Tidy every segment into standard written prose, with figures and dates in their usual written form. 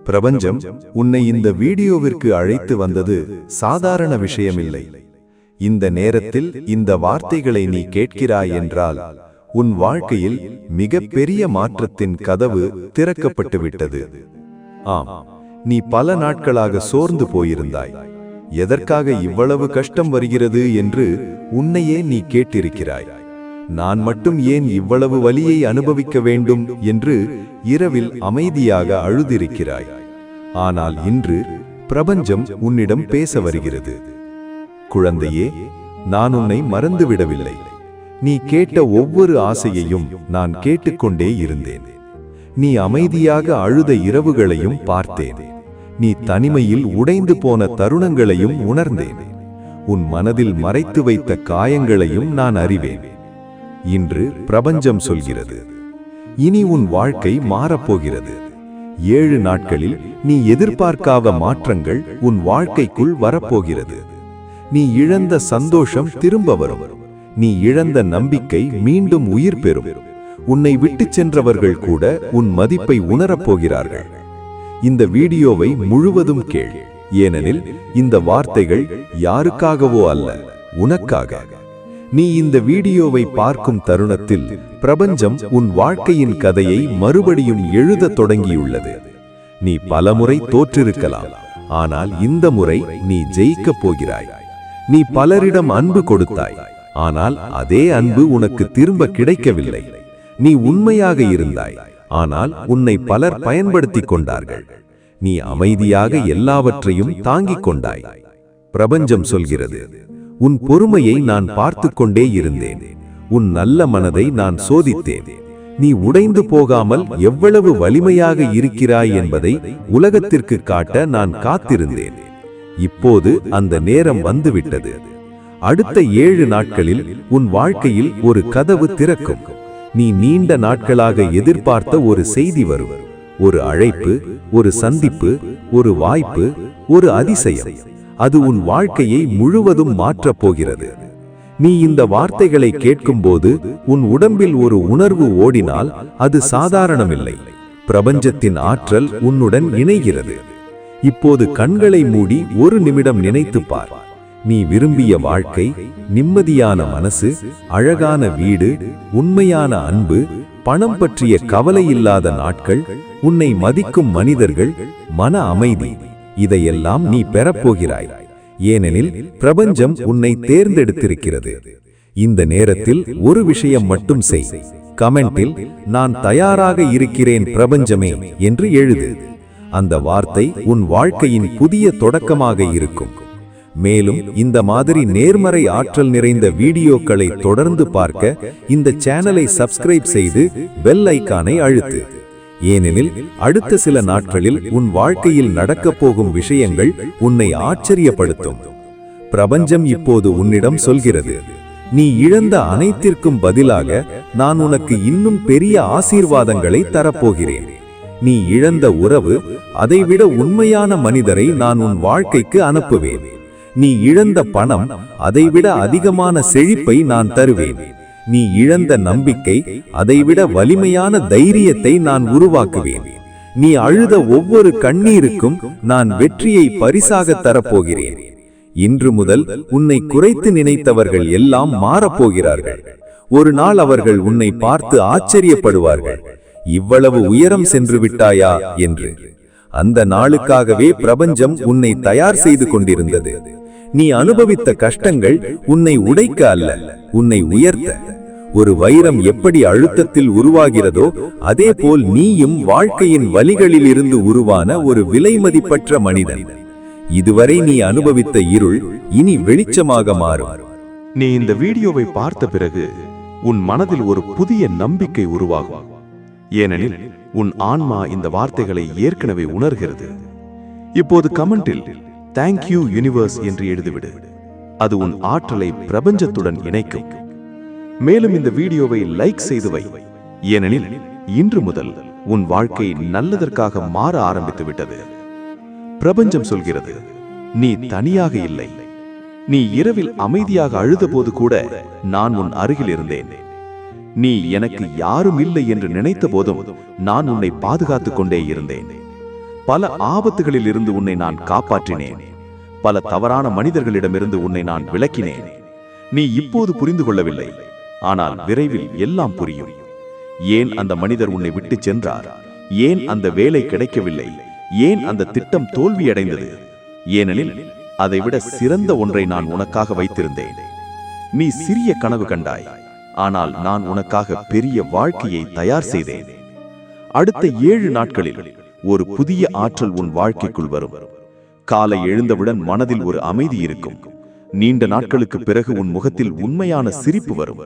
பிரபஞ்சம் உன்னை இந்த வீடியோவிற்கு அழைத்து வந்தது சாதாரண விஷயமில்லை. இந்த நேரத்தில் இந்த வார்த்தைகளை நீ கேட்கிறாய் என்றால் உன் வாழ்க்கையில் மிகப்பெரிய மாற்றத்தின் கதவு திறக்கப்பட்டு விட்டது. ஆம், நீ பல நாட்களாக சோர்ந்து போயிருந்தாய். எதற்காக இவ்வளவு கஷ்டம் வருகிறது என்று உன்னையே நீ கேட்டிருக்கிறாய். நான் மட்டும் ஏன் இவ்வளவு வலியை அனுபவிக்க வேண்டும் என்று இரவில் அமைதியாக அழுதிருக்கிறாய். ஆனால் இன்று பிரபஞ்சம் உன்னிடம் பேச வருகிறது. குழந்தையே, நான் உன்னை மறந்துவிடவில்லை. நீ கேட்ட ஒவ்வொரு ஆசையையும் நான் கேட்டுக்கொண்டே இருந்தேன். நீ அமைதியாக அழுத இரவுகளையும் பார்த்தேன். நீ தனிமையில் உடைந்து போன தருணங்களையும் உணர்ந்தேன். உன் மனதில் மறைத்து வைத்த காயங்களையும் நான் அறிவேன். இன்று பிரபஞ்சம் சொல்கிறது, இனி உன் வாழ்க்கை மாறப்போகிறது. 7 நாட்களில் நீ எதிர்பார்க்காத மாற்றங்கள் உன் வாழ்க்கைக்குள் வரப்போகிறது. நீ இழந்த சந்தோஷம் திரும்ப வரும். நீ இழந்த நம்பிக்கை மீண்டும் உயிர் பெறும். உன்னை விட்டுச் சென்றவர்கள் கூட உன் மதிப்பை உணரப்போகிறார்கள். இந்த வீடியோவை முழுவதும் கேள். ஏனெனில் இந்த வார்த்தைகள் யாருக்காகவோ அல்ல, உனக்காக. நீ இந்த வீடியோவை பார்க்கும் தருணத்தில் பிரபஞ்சம் உன் வாழ்க்கையின் கதையை மறுபடியும் எழுதத் தொடங்கியுள்ளது. நீ பலமுறை தோற்றிருக்கலாம், ஆனால் இந்த முறை நீ ஜெயிக்கப் போகிறாய். நீ பலரிடம் அன்பு கொடுத்தாய், ஆனால் அதே அன்பு உனக்கு திரும்ப கிடைக்கவில்லை. நீ உண்மையாக இருந்தாய், ஆனால் உன்னை பலர் பயன்படுத்திக் கொண்டார்கள். நீ அமைதியாக எல்லாவற்றையும் தாங்கிக் கொண்டாய். பிரபஞ்சம் சொல்கிறது, உன் பொறுமையை நான் பார்த்து கொண்டே இருந்தேன். உன் நல்ல மனதை நான் சோதித்தேன். நீ உடைந்து போகாமல் எவ்வளவு வலிமையாக இருக்கிறாய் என்பதை உலகத்திற்கு காட்ட நான் காத்திருந்தேன். இப்போது அந்த நேரம் வந்துவிட்டது. அடுத்த 7 நாட்களில் உன் வாழ்க்கையில் ஒரு கதவு திறக்கும். நீ நீண்ட நாட்களாக எதிர்பார்த்த ஒரு செய்தி வரும். ஒரு அழைப்பு, ஒரு சந்திப்பு, ஒரு வாய்ப்பு, ஒரு அதிசயம். அது உன் வாழ்க்கையை முழுவதும் மாற்றப் போகிறது. நீ இந்த வார்த்தைகளை கேட்கும்போது உன் உடம்பில் ஒரு உணர்வு ஓடினால் அது சாதாரணமில்லை. பிரபஞ்சத்தின் ஆற்றல் உன்னுடன் இணைகிறது. இப்போது கண்களை மூடி ஒரு நிமிடம் நினைத்துப் பார். நீ விரும்பிய வாழ்க்கை, நிம்மதியான மனசு, அழகான வீடு, உண்மையான அன்பு, பணம் பற்றிய கவலையில்லாத நாட்கள், உன்னை மதிக்கும் மனிதர்கள், மன அமைதி, இதையெல்லாம் நீ பெறப்போகிறாய். ஏனெனில் பிரபஞ்சம் உன்னை தேர்ந்தெடுத்திருக்கிறது. இந்த நேரத்தில் ஒரு விஷயம் மட்டும் செய். கமெண்டில் நான் தயாராக இருக்கிறேன் பிரபஞ்சமே என்று எழுது. அந்த வார்த்தை உன் வாழ்க்கையின் புதிய தொடக்கமாக இருக்கும். மேலும் இந்த மாதிரி நேர்மறை ஆற்றல் நிறைந்த வீடியோக்களை தொடர்ந்து பார்க்க இந்த சேனலை சப்ஸ்கிரைப் செய்து பெல் ஐகானை அழுத்து. ஏனெனில் அடுத்த சில நாட்களில் உன் வாழ்க்கையில் நடக்கப் போகும் விஷயங்கள் உன்னை ஆச்சரியப்படுத்தும். பிரபஞ்சம் இப்போது உன்னிடம் சொல்கிறது, நீ இழந்த அனைத்திற்கும் பதிலாக நான் உனக்கு இன்னும் பெரிய ஆசீர்வாதங்களை தரப்போகிறேன். நீ இழந்த உறவு, அதைவிட உண்மையான மனிதரை நான் உன் வாழ்க்கைக்கு அனுப்புவேன். நீ இழந்த பணம், அதைவிட அதிகமான செழிப்பை நான் தருவேன். நீ இழந்த நம்பிக்கை, அதைவிட வலிமையான தைரியத்தை நான் உருவாக்குவேன். நீ அழுத ஒவ்வொரு கண்ணீருக்கும் நான் வெற்றியை பரிசாக தரப்போகிறேன். இன்று முதல் உன்னை குறைத்து நினைத்தவர்கள் எல்லாம் மாறப்போகிறார்கள். ஒரு நாள் அவர்கள் உன்னை பார்த்து ஆச்சரியப்படுவார்கள், இவ்வளவு உயரம் சென்று விட்டாயா என்று. அந்த நாளுக்காகவே பிரபஞ்சம் உன்னை தயார் செய்து கொண்டிருந்தது. நீ அனுபவித்த கஷ்டங்கள் உன்னை உடைக்க அல்ல, உன்னை உயர்த்த. ஒரு வைரம் எப்படி அழுத்தத்தில் உருவாகிறதோ அதே போல் நீயும் வாழ்க்கையின் வலிகளில் இருந்து உருவான ஒரு விலைமதிப்பற்ற மனிதன். இதுவரை நீ அனுபவித்த இருள் இனி வெளிச்சமாக மாறும். நீ இந்த வீடியோவை பார்த்த பிறகு உன் மனதில் ஒரு புதிய நம்பிக்கை உருவாகும். ஏனெனில் உன் ஆன்மா இந்த வார்த்தைகளை ஏற்கனவே உணர்கிறது. இப்போது கமெண்டில் தேங்க்யூ யூனிவர்ஸ் என்று எழுதிவிடு. அது உன் ஆற்றலை பிரபஞ்சத்துடன் இணைக்கும். மேலும் இந்த வீடியோவை லைக் செய்து வை. ஏனெனில் இன்று முதல் உன் வாழ்க்கை நல்லதற்காக மாற ஆரம்பித்து விட்டது. பிரபஞ்சம் சொல்கிறது, நீ தனியாக இல்லை. நீ இரவில் அமைதியாக அழுதபோது கூட நான் உன் அருகில் இருந்தேன். நீ எனக்கு யாரும் இல்லை என்று நினைத்த போதும் நான் உன்னை பாதுகாத்துக் கொண்டே இருந்தேன். பல ஆபத்துகளில் இருந்து உன்னை நான் காப்பாற்றினேன். பல தவறான மனிதர்களிடமிருந்து உன்னை நான் விலக்கினேன். நீ இப்போது புரிந்து கொள்ளவில்லை, ஆனால் விரைவில் எல்லாம் புரியும். ஏன் அந்த மனிதர் உன்னை விட்டு சென்றார்? ஏன் அந்த வேலை கிடைக்கவில்லை? ஏன் அந்த திட்டம் தோல்வியடைந்தது? ஏனெனில் அதைவிட சிறந்த ஒன்றை நான் உனக்காக வைத்திருந்தேன். நீ சிறிய கனவு கண்டாய், ஆனால் நான் உனக்காக பெரிய வாழ்க்கையை தயார் செய்தேன். அடுத்த 7 நாட்களில் ஒரு புதிய ஆற்றல் உன் வாழ்க்கைக்குள் வரும். காலை எழுந்தவுடன் மனதில் ஒரு அமைதி இருக்கும். நீண்ட நாட்களுக்கு பிறகு உன் முகத்தில் உண்மையான சிரிப்பு வரும்.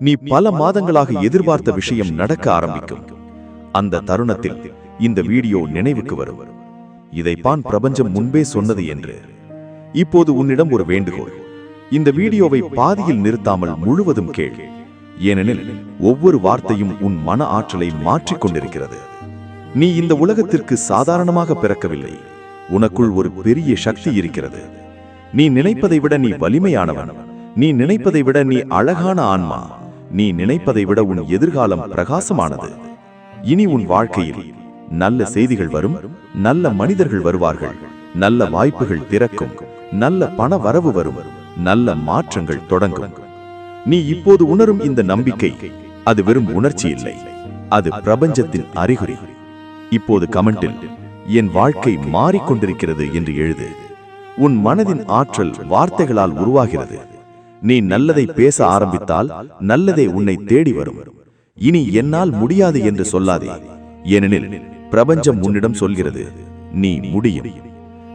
நீ பல மாதங்களாக எதிர்பார்த்த விஷயம் நடக்க ஆரம்பிக்கும். அந்த தருணத்தில் இந்த வீடியோ நினைவுக்கு வரும். இதைப்பான் பிரபஞ்சம் முன்பே சொன்னது என்று. இப்போது உன்னிடம் ஒரு வேண்டுகோள். இந்த வீடியோவை பாதியில் நிறுத்தாமல் முழுவதும் கேள். ஏனெனில் ஒவ்வொரு வார்த்தையும் உன் மன ஆற்றலை மாற்றிக் கொண்டிருக்கிறது. நீ இந்த உலகத்திற்கு சாதாரணமாக பிறக்கவில்லை. உனக்குள் ஒரு பெரிய சக்தி இருக்கிறது. நீ நினைப்பதை விட நீ வலிமையானவன். நீ நினைப்பதை விட நீ அழகான ஆன்மா. நீ நினைப்பதை விட உன் எதிர்காலம் பிரகாசமானது. இனி உன் வாழ்க்கையில் நல்ல செய்திகள் வரும். நல்ல மனிதர்கள் வருவார்கள். நல்ல வாய்ப்புகள் திறக்கும். நல்ல பண வரவு வரும். நல்ல மாற்றங்கள் தொடங்கும். நீ இப்போது உணரும் இந்த நம்பிக்கை அது வெறும் உணர்ச்சி இல்லை, அது பிரபஞ்சத்தின் அறிகுறி. இப்போது கமெண்டில் என் வாழ்க்கை மாறிக்கொண்டிருக்கிறது என்று எழுது. உன் மனதின் ஆற்றல் வார்த்தைகளால் உருவாகிறது. நீ நல்லதை பேச ஆரம்பித்தால் நல்லதே உன்னை தேடி வரும். இனி என்னால் முடியாது என்று சொல்லாதே, ஏனெனில் பிரபஞ்சம் உன்னிடம் சொல்கிறது நீ முடியும்.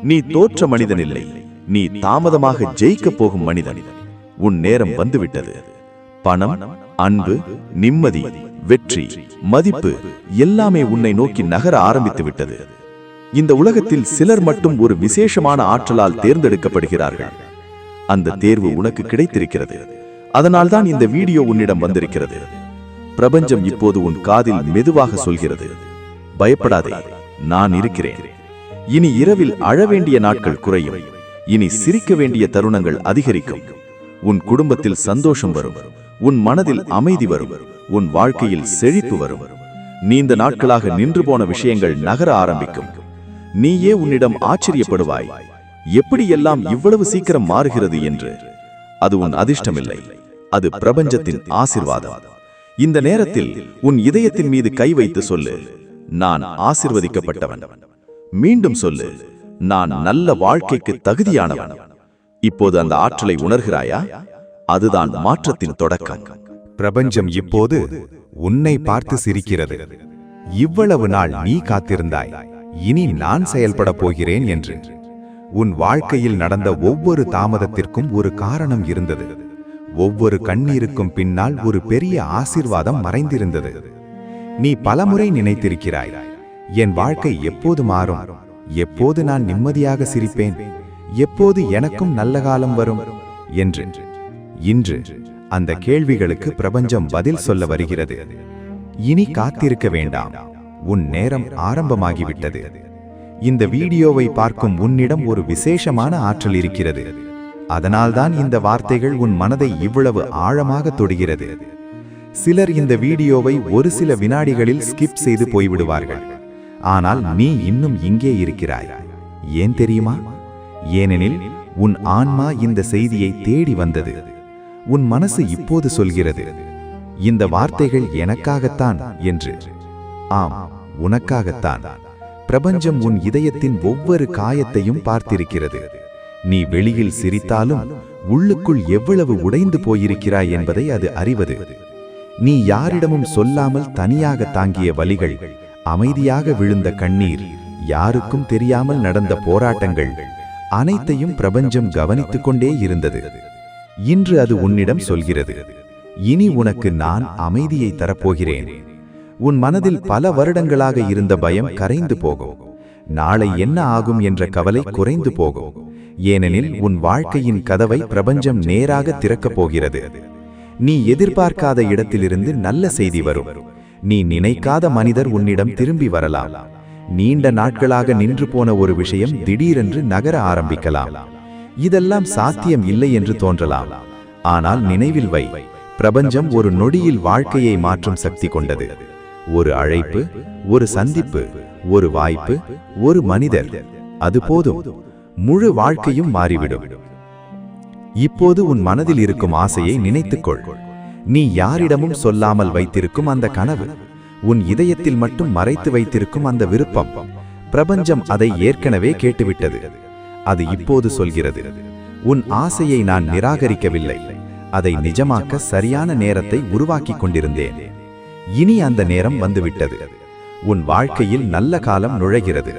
நீ தோற்ற மனிதன் இல்லை, நீ தாமதமாக ஜெயிக்கப் போகும் மனிதன். உன் நேரம் வந்துவிட்டது. பணம், அன்பு, நிம்மதி, வெற்றி, மதிப்பு எல்லாமே உன்னை நோக்கி நகர ஆரம்பித்து விட்டது. இந்த உலகத்தில் சிலர் மட்டும் ஒரு விசேஷமான ஆற்றலால் தேர்ந்தெடுக்கப்படுகிறார்கள். அந்த தேர்வு உனக்கு கிடைத்திருக்கிறது. அதனால்தான் இந்த வீடியோ உன்னிடம் வந்திருக்கிறது. பிரபஞ்சம் இப்போது உன் காதில் மெதுவாக சொல்கிறது, பயப்படாதே, நான் இருக்கிறேன். இனி இரவில் அழ வேண்டிய நாட்கள் குறையும். இனி சிரிக்க வேண்டிய தருணங்கள் அதிகரிக்கும். உன் குடும்பத்தில் சந்தோஷம் வரும். உன் மனதில் அமைதி வரும். உன் வாழ்க்கையில் செழிப்பு வரும். நீண்ட நாட்களாக நின்று போன விஷயங்கள் நகர ஆரம்பிக்கும். நீயே உன்னிடம் ஆச்சரியப்படுவாய், எப்படி எல்லாம் இவ்வளவு சீக்கிரம் மாறுகிறது என்று. அது உன் அதிர்ஷ்டமில்லை, அது பிரபஞ்சத்தின் ஆசீர்வாதம். இந்த நேரத்தில் உன் இதயத்தின் மீது கை வைத்து சொல்லு, நான் ஆசீர்வதிக்கப்பட்டவன். மீண்டும் சொல்லு, நான் நல்ல வாழ்க்கைக்கு தகுதியானவன். இப்போது அந்த ஆற்றலை உணர்கிறாயா? அதுதான் மாற்றத்தின் தொடக்கம். பிரபஞ்சம் இப்போது உன்னை பார்த்து சிரிக்கிறது. இவ்வளவு நாள் நீ காத்திருந்தாய், இனி நான் செயல்பட போகிறேன் என்று. உன் வாழ்க்கையில் நடந்த ஒவ்வொரு தாமதத்திற்கும் ஒரு காரணம் இருந்தது. ஒவ்வொரு கண்ணீருக்கும் பின்னால் ஒரு பெரிய ஆசீர்வாதம் மறைந்திருந்தது. நீ பலமுறை நினைத்திருக்கிறாய், என் வாழ்க்கை எப்போது மாறும்? எப்போது நான் நிம்மதியாக சிரிப்பேன்? எப்போது எனக்கும் நல்ல காலம் வரும் என்று. இன்று அந்த கேள்விகளுக்கு பிரபஞ்சம் பதில் சொல்ல வருகிறது. இனி காத்திருக்க வேண்டாம், உன் நேரம் ஆரம்பமாகிவிட்டது. இந்த வீடியோவை பார்க்கும் உன்னிடம் ஒரு விசேஷமான ஆற்றல் இருக்கிறது. அதனால்தான் இந்த வார்த்தைகள் உன் மனதை இவ்வளவு ஆழமாக தொடுகிறது. சிலர் இந்த வீடியோவை ஒரு சில வினாடிகளில் ஸ்கிப் செய்து போய்விடுவார்கள். ஆனால் நீ இன்னும் இங்கே இருக்கிறாய். ஏன் தெரியுமா? ஏனெனில் உன் ஆன்மா இந்த செய்தியை தேடி வந்தது. உன் மனசு இப்போது சொல்கிறது, இந்த வார்த்தைகள் எனக்காகத்தான் என்று. ஆம், உனக்காகத்தான். பிரபஞ்சம் உன் இதயத்தின் ஒவ்வொரு காயத்தையும் பார்த்திருக்கிறது. நீ வெளியில் சிரித்தாலும் உள்ளுக்குள் எவ்வளவு உடைந்து போயிருக்கிறாய் என்பதை அது அறிவது. நீ யாரிடமும் சொல்லாமல் தனியாக தாங்கிய வலிகள், அமைதியாக விழுந்த கண்ணீர், யாருக்கும் தெரியாமல் நடந்த போராட்டங்கள் அனைத்தையும் பிரபஞ்சம் கவனித்துக் கொண்டே இருந்தது. இன்று அது உன்னிடம் சொல்கிறது, இனி உனக்கு நான் அமைதியை தரப்போகிறேன். உன் மனதில் பல வருடங்களாக இருந்த பயம் கரைந்து போகும். நாளை என்ன ஆகும் என்ற கவலை குறைந்து போகும். ஏனெனில் உன் வாழ்க்கையின் கதவை பிரபஞ்சம் நேராக திறக்கப் போகிறது. நீ எதிர்பார்க்காத இடத்திலிருந்து நல்ல செய்தி வரும். நீ நினைக்காத மனிதர் உன்னிடம் திரும்பி வரலாம். நீண்ட நாட்களாக நின்று போன ஒரு விஷயம் திடீரென்று நகர ஆரம்பிக்கலாம். இதெல்லாம் சாத்தியம் இல்லை என்று தோன்றலாம். ஆனால் நினைவில் வை, பிரபஞ்சம் ஒரு நொடியில் வாழ்க்கையை மாற்றும் சக்தி கொண்டது. ஒரு அழைப்பு, ஒரு சந்திப்பு, ஒரு வாய்ப்பு, ஒரு மனிதர், அது போதும். முழு வாழ்க்கையும் மாறிவிடும். இப்போது உன் மனதில் இருக்கும் ஆசையை நினைத்துக்கொள். நீ யாரிடமும் சொல்லாமல் வைத்திருக்கும் அந்த கனவு, உன் இதயத்தில் மட்டும் மறைத்து வைத்திருக்கும் அந்த விருப்பம். பிரபஞ்சம் அதை ஏற்கனவே கேட்டுவிட்டது. அது இப்போது சொல்கிறது, உன் ஆசையை நான் நிராகரிக்கவில்லை, அதை நிஜமாக்க சரியான நேரத்தை உருவாக்கிக் கொண்டிருந்தேன். இனி அந்த நேரம் வந்துவிட்டது. உன் வாழ்க்கையில் நல்ல காலம் நுழைகிறது.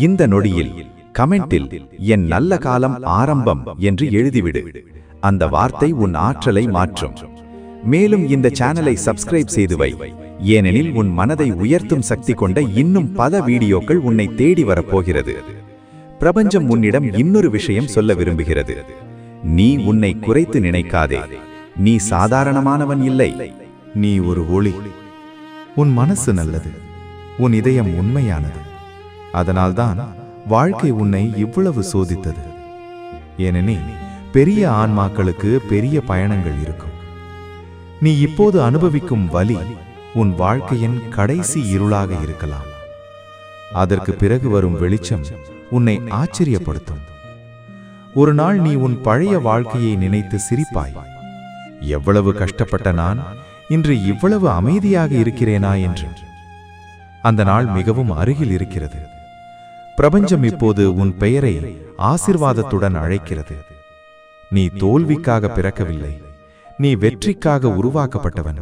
இந்த நொடியில் கமெண்டில் என் நல்ல காலம் ஆரம்பம் என்று எழுதிவிடு. அந்த வார்த்தை உன் ஆற்றலை மாற்றும். மேலும் இந்த சேனலை சப்ஸ்கிரைப் செய்து வை, ஏனெனில் உன் மனதை உயர்த்தும் சக்தி கொண்ட இன்னும் பல வீடியோக்கள் உன்னை தேடி வரப்போகிறது. பிரபஞ்சம் உன்னிடம் இன்னொரு விஷயம் சொல்ல விரும்புகிறது. நீ உன்னை குறைத்து நினைக்காதே. நீ சாதாரணமானவன் இல்லை. நீ ஒரு ஒளி. உன் மனசு நல்லது, உன் இதயம் உண்மையானது. அதனால்தான் வாழ்க்கை உன்னை இவ்வளவு சோதித்தது. ஏனெனில் பெரிய ஆன்மாக்களுக்கு பெரிய பயணங்கள் இருக்கும். நீ இப்போது அனுபவிக்கும் வலி உன் வாழ்க்கையின் கடைசி இருளாக இருக்கலாம். அதற்கு பிறகு வரும் வெளிச்சம் உன்னை ஆச்சரியப்படுத்தும். ஒரு நாள் நீ உன் பழைய வாழ்க்கையை நினைத்து சிரிப்பாய். எவ்வளவு கஷ்டப்பட்ட நான் இன்று இவ்வளவு அமைதியாக இருக்கிறேனா என்று. அந்த நாள் மிகவும் அருகில் இருக்கிறது. பிரபஞ்சம் இப்போது உன் பெயரை ஆசீர்வாதத்துடன் அழைக்கிறது. நீ தோல்விக்காக பிறக்கவில்லை, நீ வெற்றிக்காக உருவாக்கப்பட்டவன்.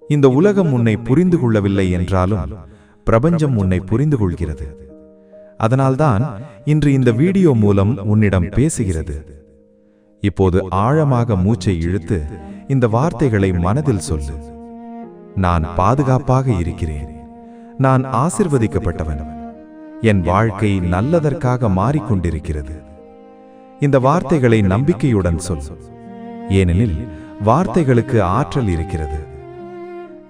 இந்த உலகம் உன்னை புரிந்து கொள்ளவில்லை என்றாலும் பிரபஞ்சம் உன்னை புரிந்து கொள்கிறது. அதனால்தான் இன்று இந்த வீடியோ மூலம் உன்னிடம் பேசுகிறது. இப்போது ஆழமாக மூச்சை இழுத்து இந்த வார்த்தைகளை மனதில் சொல்லு. நான் பாதுகாப்பாக இருக்கிறேன். நான் ஆசிர்வதிக்கப்பட்டவன். என் வாழ்க்கை நல்லதற்காக மாறிக்கொண்டிருக்கிறது. இந்த வார்த்தைகளை நம்பிக்கையுடன் சொல், ஏனெனில் வார்த்தைகளுக்கு ஆற்றல் இருக்கிறது.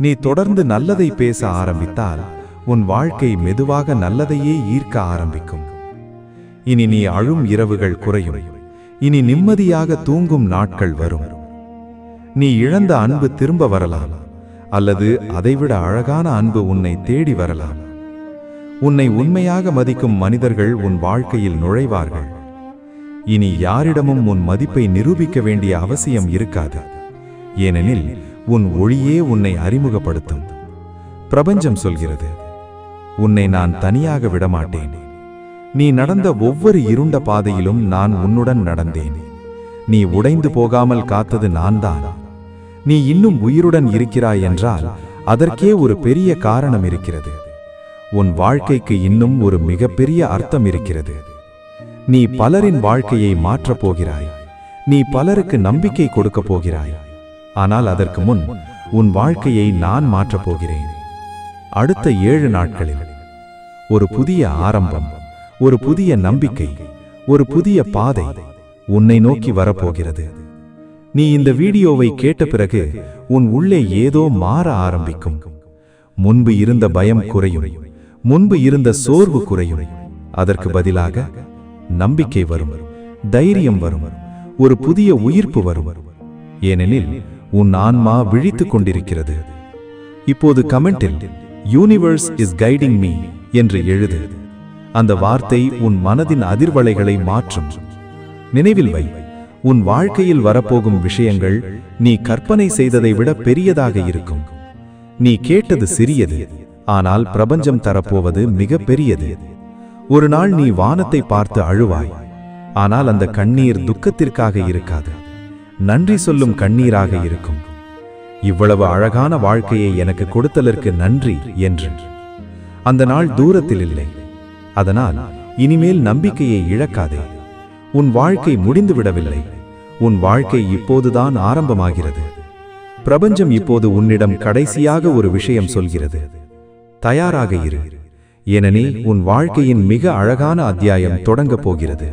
நீ தொடர்ந்து நல்லதை பேச ஆரம்பித்தால் உன் வாழ்க்கை மெதுவாக நல்லதையே ஈர்க்க ஆரம்பிக்கும். இனி நீ அழும் இரவுகள் குறையும். இனி நிம்மதியாக தூங்கும் நாட்கள் வரும். நீ இழந்த அன்பு திரும்ப வரலாம், அல்லது அதைவிட அழகான அன்பு உன்னை தேடி வரலாம். உன்னை உண்மையாக மதிக்கும் மனிதர்கள் உன் வாழ்க்கையில் நுழைவார்கள். இனி யாரிடமும் உன் மதிப்பை நிரூபிக்க வேண்டிய அவசியம் இருக்காது. ஏனெனில் உன் ஒளியே உன்னை அறிமுகப்படுத்தும். பிரபஞ்சம் சொல்கிறது, உன்னை நான் தனியாக விடமாட்டேன். நீ நடந்த ஒவ்வொரு இருண்ட பாதையிலும் நான் உன்னுடன் நடந்தேன். நீ உடைந்து போகாமல் காத்தது நான்தான். நீ இன்னும் உயிருடன் இருக்கிறாய் என்றால் அதற்கே ஒரு பெரிய காரணம் இருக்கிறது. உன் வாழ்க்கைக்கு இன்னும் ஒரு மிகப்பெரிய அர்த்தம் இருக்கிறது. நீ பலரின் வாழ்க்கையை மாற்றப் போகிறாய். நீ பலருக்கு நம்பிக்கை கொடுக்கப் போகிறாய். ஆனால் அதற்கு முன் உன் வாழ்க்கையை நான் மாற்றப் போகிறேன். அடுத்த 7 நாட்களில் ஒரு புதிய ஆரம்பம், ஒரு புதிய நம்பிக்கை, ஒரு புதிய பாதை உன்னை நோக்கி வரப்போகிறது. நீ இந்த வீடியோவை கேட்ட பிறகு உன் உள்ளே ஏதோ மாற ஆரம்பிக்கும். முன்பு இருந்த பயம் குறையும். முன்பு இருந்த சோர்வு குறையும். அதற்கு பதிலாக நம்பிக்கை வரும், தைரியம் வரும், ஒரு புதிய உயிர்ப்பு வரும். ஏனெனில் உன் ஆன்மா விழித்துக் கொண்டிருக்கிறது. இப்போது கமெண்டில் யூனிவர்ஸ் இஸ் கைடிங் மீ என்று எழுது. அந்த வார்த்தை உன் மனதின் அதிர்வலைகளை மாற்றும். நினைவில் வை, உன் வாழ்க்கையில் வரப்போகும் விஷயங்கள் நீ கற்பனை செய்ததை விட பெரியதாக இருக்கும். நீ கேட்டது சிறியது, ஆனால் பிரபஞ்சம் தரப்போவது மிக பெரியது. ஒரு நாள் நீ வானத்தை பார்த்து அழுவாய். ஆனால் அந்த கண்ணீர் துக்கத்திற்காக இருக்காது, நன்றி சொல்லும் கண்ணீராக இருக்கும். இவ்வளவு அழகான வாழ்க்கையை எனக்கு கொடுத்ததற்கு நன்றி என்று. அந்த நாள் தூரத்தில் இல்லை. அதனால் இனிமேல் நம்பிக்கையை இழக்காதே. உன் வாழ்க்கை முடிந்துவிடவில்லை. உன் வாழ்க்கை இப்போதுதான் ஆரம்பமாகிறது. பிரபஞ்சம் இப்போது உன்னிடம் கடைசியாக ஒரு விஷயம் சொல்கிறது. தயாராக இரு, ஏனெனில் உன் வாழ்க்கையின் மிக அழகான அத்தியாயம் தொடங்கப் போகிறது.